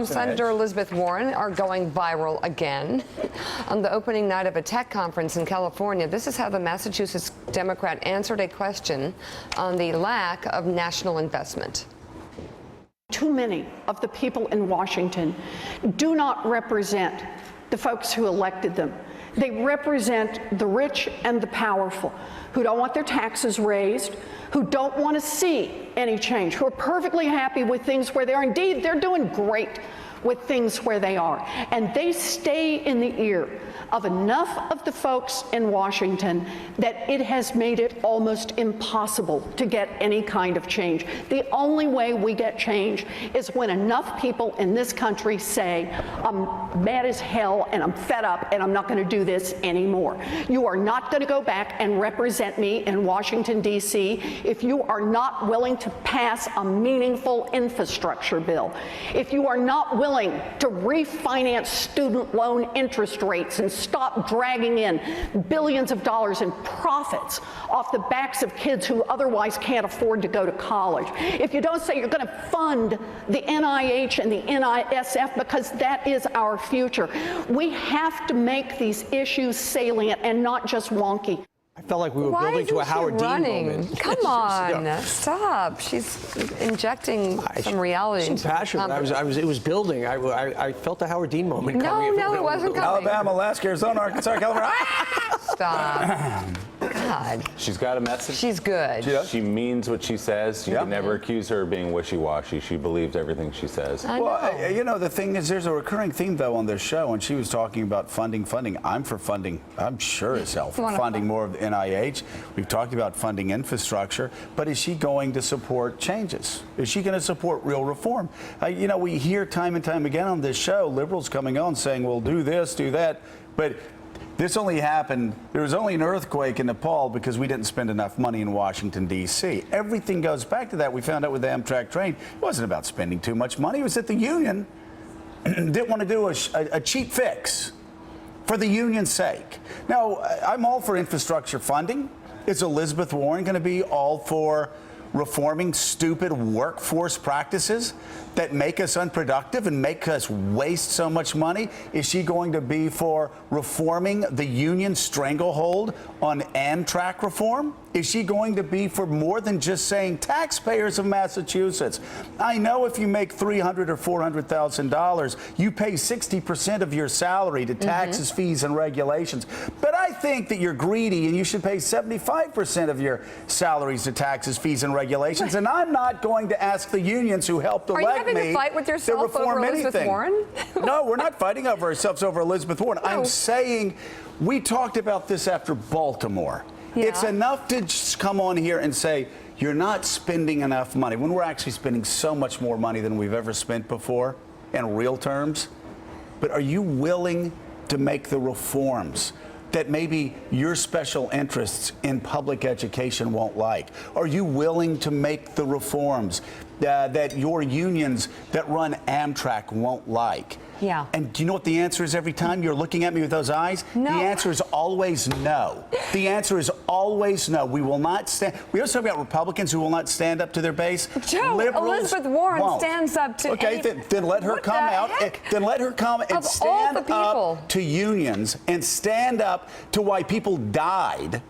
from Senator Elizabeth Warren are going viral again. On the opening night of a tech conference in California, this is how the Massachusetts Democrat answered a question on the lack of national investment. Too many of the people in Washington do not represent the folks who elected them. They represent the rich and the powerful who don't want their taxes raised, who don't want to see any change, who are perfectly happy with things where they are. Indeed, they're doing great with things where they are. And they stay in the ear of enough of the folks in Washington that it has made it almost impossible to get any kind of change. The only way we get change is when enough people in this country say, I'm mad as hell and I'm fed up and I'm not going to do this anymore. You are not going to go back and represent me in Washington, D.C. if you are not willing to pass a meaningful infrastructure bill. If you are not willing to refinance student loan interest rates and stop dragging in billions of dollars in profits off the backs of kids who otherwise can't afford to go to college. If you don't say you're going to fund the NIH and the NISF because that is our future, we have to make these issues salient and not just wonky. I felt like we were building to a Howard Dean moment. Come on, stop. She's injecting some reality into passion. It was building. I felt the Howard Dean moment coming. No, it wasn't coming. Alabama, Alaska, Arizona, Arkansas, California. Stop. God. She's got a message. She's good. She means what she says. You can never accuse her of being wishy-washy. She believes everything she says. Well, you know, the thing is, there's a recurring theme, though, on this show, and she was talking about funding. I'm for funding. I'm sure as hell for funding more of the NIH. We've talked about funding infrastructure, but is she going to support changes? Is she going to support real reform? You know, we hear time and time again on this show, liberals coming on saying, well, do this, do that, but this only happened, there was only an earthquake in Nepal because we didn't spend enough money in Washington, D.C. Everything goes back to that. We found out with the Amtrak train, it wasn't about spending too much money. It was that the union didn't want to do a cheap fix for the union's sake. Now, I'm all for infrastructure funding. Is Elizabeth Warren going to be all for reforming stupid workforce practices that make us unproductive and make us waste so much money? Is she going to be for reforming the union stranglehold on Amtrak reform? Is she going to be for more than just saying taxpayers of Massachusetts? I know if you make $300,000 or $400,000, you pay 60% of your salary to taxes, fees, and regulations. But I think that you're greedy and you should pay 75% of your salaries to taxes, fees, and regulations. And I'm not going to ask the unions who helped elect having me a fight with yourself to reform over Elizabeth anything. Warren? No, we're not fighting over ourselves over Elizabeth Warren. No. I'm saying we talked about this after Baltimore. Yeah. It's enough to just come on here and say, you're not spending enough money when we're actually spending so much more money than we've ever spent before in real terms. But are you willing to make the reforms that maybe your special interests in public education won't like? Are you willing to make the reforms that your unions that run Amtrak won't like? Yeah. And do you know what the answer is every time you're looking at me with those eyes? No. The answer is always no. The answer is always no. We will not stand. We also talk about Republicans who will not stand up to their base. Joe, Elizabeth Warren stands up to. Okay, then let her come out. Then let her come and stand up to unions and stand up to why people died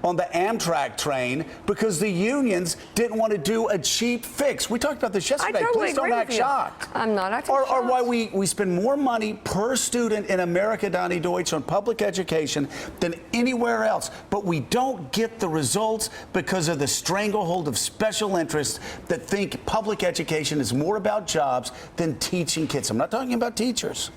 on the Amtrak train because the unions didn't want to do a cheap fix. We talked about this yesterday. Please don't act shocked. I'm not acting shocked. Or why we spend more money per student in America, Donnie Deutsch, on public education than anywhere else. But we don't get the results because of the stranglehold of special interests that think public education is more about jobs than teaching kids. I'm not talking about teachers.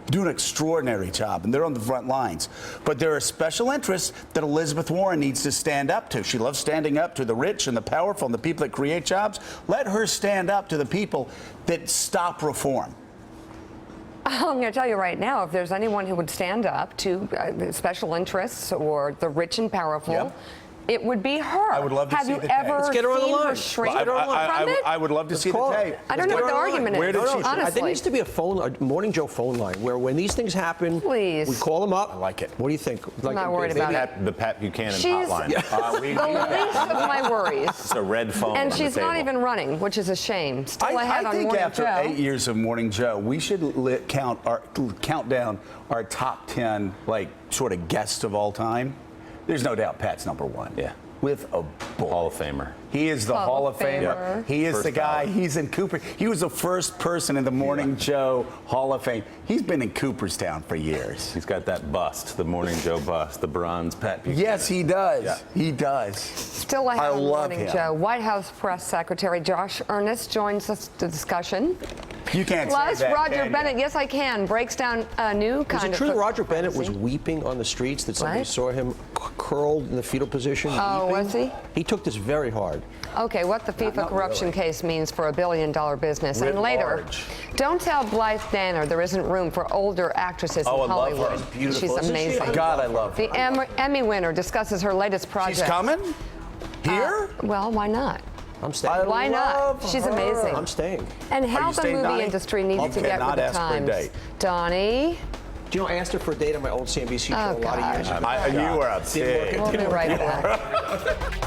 Do an extraordinary job, and they're on the front lines. But there are special interests that Elizabeth Warren needs to stand up to. She loves standing up to the rich and the powerful and the people that create jobs. Let her stand up to the people that stop reform. I'm going to tell you right now, if there's anyone who would stand up to special interests or the rich and powerful, it would be her. I would love to Have see you the tape. ever Let's get her on the seen her line. shrink Let's get her on the line. from it? I would love to see the call her. tape. I don't know what the argument is. Where did she- honestly. I think there needs to be a Morning Joe phone line where when these things happen, Please. we call them up. I like it. What do you think? Like, not worried maybe- about it. The Pat Buchanan She's hotline. the least of my worries. It's a red phone And on she's the not table. even running, which is a shame. Still ahead I on think Morning after Joe. 8 years of Morning Joe, we should count down our top 10 sort of guests of all time. There's no doubt Pat's number one. Yeah. With a bull. Hall of Famer. He is the Hall Hall of of Famer. Famer. He is First the guy. ballot. He's in Cooper. He was the first person in the Morning Joe Hall of Fame. He's been in Cooperstown for years. He's got that bust, the Morning Joe bust, the bronze Pat Buchanan. Yes, he does. Yeah. He does. Still ahead I on love Morning him. Joe. White House Press Secretary Josh Earnest joins us to discussion. You can't Plus, say that, Roger can you? Bennett, yes I can, breaks down a new Is kind it of... true that Roger Bennett was frenzy. weeping on the streets, that somebody What? saw him curled in the fetal position? Oh, weeping? was he? He took this very hard. Okay, what the FIFA not corruption really. case means for a billion-dollar business. Writ And later, large. don't tell Blythe Danner there isn't room for older actresses Oh, I in love her. Hollywood. She's beautiful, She's isn't she? amazing. God, I love her. The Emmy winner discusses her latest project. She's coming? Here? Well, why not? I'm staying. Why not? love She's her. amazing. I'm staying. And how you the staying, movie Donnie? industry needs You to get with cannot the ask for a times. date. Donnie, Do you know, I asked her for a date on my old CNBC show Oh, a lot of God. years ago. You were Didn't work outstanding. out. we'll be right back.